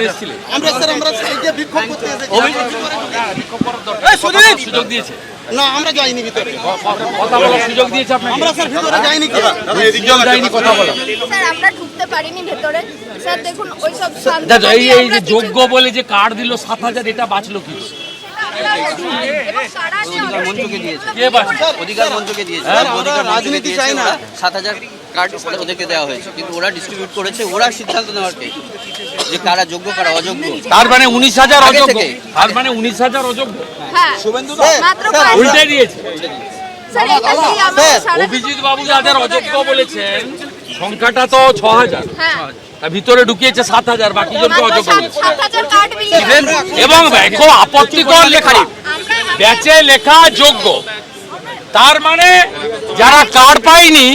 এসেছিলেন? আমরা এই যে বিক্ষোভ করতে এসেছি। সুযোগ দিয়েছে না, আমরা যাইনি ভিতরে। কথা বলার সুযোগ দিয়েছে আপনাকে? আমরা স্যার ভিতরে যাইনি। সুযোগ দেয়নি কথা বলা। স্যার আমরা ঢুকতে পারিনি ভেতরে। স্যার দেখুন ওই সব এই যে যোগ্য বলে যে কার্ড দিল 7,000, এটা বাঁচলো কি? কে বাঁচলো? অধিকার মঞ্চকে দিয়েছে। রাজনীতি চাই না। 7,000 কার্ড ওদেরকে দেওয়া হয়েছে, কিন্তু ওরা ডিস্ট্রিবিউট করেছে। ওরা সিদ্ধান্ত নেওয়ার কে যে কারা যোগ্য কারা অযোগ্য। তার মানে 19,000 অযোগ্য। তার মানে 19,000 অযোগ্য। হ্যাঁ, মাত্র উল্টে দিয়েছে। স্যার এটাই আমরা সারা অভিজিৎ বাবু যাদের অযোগ্য বলেছেন সংখ্যাটা তো 6,000। হ্যাঁ, তার ভিতরে ঢুকিয়েছে 7,000, বাকি জনকে অযোগ্য বলেছে। 7,000 কার্ড ইভেন এবং খুব আপত্তিকর লেখা, ব্যাচে লেখা যোগ্য। তার মানে যারা কার্ড পায়নি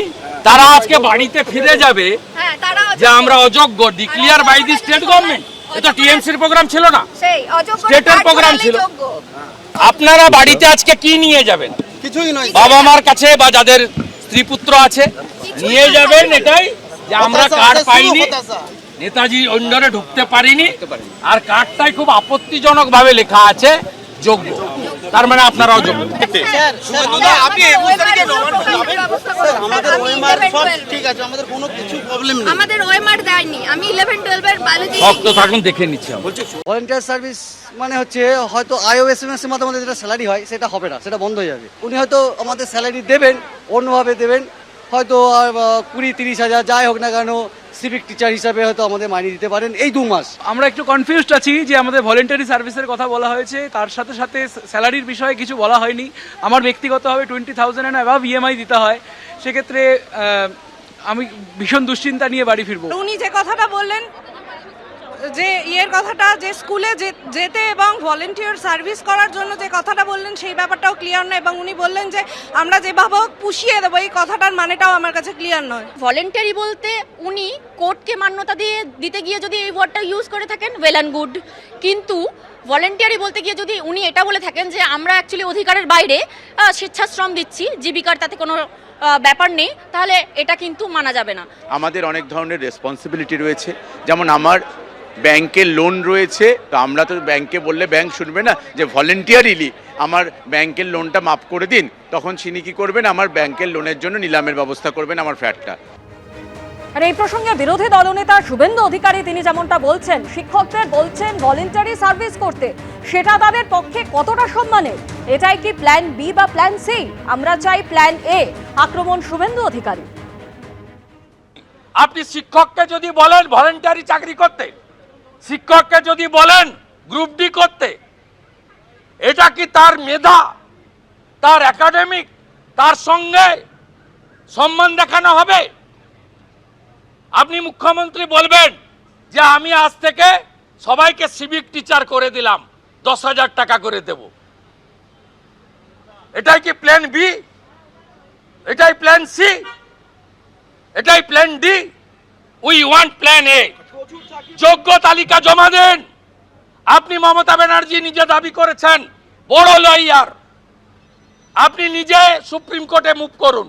তারা আজকে বাড়িতে ফিরে যাবে হ্যাঁ, তারা যে আমরা অযোগ্য, declare by the state government. এটা টিএমসির প্রোগ্রাম ছিল না, সেই অযোগ্য স্টেটের প্রোগ্রাম ছিল। আপনারা বাড়িতে আজকে কি নিয়ে যাবেন? কিছুই নয়। বাবা মার কাছে বা যাদের স্ত্রী পুত্র আছে নিয়ে যাবেন এটাই যে আমরা কার্ড পাইনি, নেতাজি অন্ডরে ঢুকতে পারিনি, আর কার্ডটাই খুব আপত্তিজনক ভাবে লেখা আছে যোগ্য। তার মানে আপনারা অযোগ্য। আমাদের ওএমআর সব ঠিক আছে, আমাদের কোনো কিছু প্রবলেম নেই। আমাদের ওএমআর দেয়নি। আমি 11 12 এর বায়োলজি শক্ত থাকুন, দেখে নিচ্ছি। ভলেন্টিয়ার সার্ভিস মানে হচ্ছে হয়তো আইওএসএমএস এর মাধ্যমে যেটা স্যালারি হয় সেটা হবে না, সেটা বন্ধ হয়ে যাবে। উনি হয়তো আমাদের স্যালারি দেবেন, অন্যভাবে দেবেন, হয়তো 20-30 হাজার যাই হোক না কেন, সিভিক টিচার হিসাবে হয়তো আমাদের মাইনে দিতে পারেন এই 2 মাস। আমরা একটু কনফিউজড আছি যে আমাদের ভলেন্টারি সার্ভিসের কথা বলা হয়েছে, তার সাথে সাথে স্যালারির বিষয়ে কিছু বলা হয়নি। আমার ব্যক্তিগতভাবে 20,000 এন্ড অ্যাবাভ ইএমআই দিতে হয়, সেক্ষেত্রে আমি ভীষণ দুশ্চিন্তা নিয়ে বাড়ি ফিরবো। উনি যে কথাটা বললেন, যে ইয়ের কথাটা, যে স্কুলে যেতে এবং ভলেন্টিয়ার সার্ভিস করার জন্য যে কথাটা বললেন সেই ব্যাপারটাও ক্লিয়ার নয়, এবং উনি বললেন যে আমরা যেভাবে পুষিয়ে দেবো, এই কথাটার মানেটাও আমার কাছে ক্লিয়ার নয়। ভলেন্টারি বলতে উনি কোর্টকে মান্যতা দিতে গিয়ে যদি এই ওয়ার্ডটা ইউজ করে থাকেন, ওয়েল অ্যান্ড গুড, কিন্তু ভলেন্টিয়ারি বলতে গিয়ে যদি উনি এটা বলে থাকেন যে আমরা অ্যাকচুয়ালি অধিকারের বাইরে স্বেচ্ছাশ্রম দিচ্ছি, জীবিকার তাতে কোনো ব্যাপার নেই, তাহলে এটা কিন্তু মানা যাবে না। আমাদের অনেক ধরনের রেসপন্সিবিলিটি রয়েছে, যেমন আমার ব্যাংকের লোন রয়েছে, তো আমরা তো ব্যাংকে বললে ব্যাংক শুনবে না যে ভলেন্টিয়ারিলি আমার ব্যাংকের লোনটা মাফ করে দিন, তখন তিনি কি করবেন, আমার ব্যাংকের লোনের জন্য নিলামের ব্যবস্থা করবেন আমার ফ্ল্যাটটা। আর এই প্রসঙ্গে বিরোধী দলনেতা শুভেন্দু অধিকারী তিনি যেমনটা বলছেন, শিক্ষকদের বলছেন ভলেন্টারি সার্ভিস করতে, সেটা তাদের পক্ষে কতটা সম্মানের? এটাই কি প্ল্যান বি বা প্ল্যান সি? আমরা চাই প্ল্যান এ। আক্রমণ শুভেন্দু অধিকারী। আপনি শিক্ষককে যদি বলেন ভলেন্টারি চাকরি করতে, শিক্ষককে যদি বলেন গ্রুপ ডি করতে, এটা কি তার মেধা, তার একাডেমিক, তার সঙ্গে সম্মান দেখানো হবে? আপনি মুখ্যমন্ত্রী বলবেন যে আমি আজ থেকে সবাইকে সিভিক টিচার করে দিলাম, 10,000 টাকা করে দেব। এটাই কি প্ল্যান বি? এটাই প্ল্যান সি? এটাই plan D? We want plan এ। যোগ্য তালিকা জমা দেন। আপনি মমতা ব্যানার্জি নিজে দাবি করেছেন বড় লয়ার, আপনি নিজে সুপ্রিম কোর্টে মুভ করুন।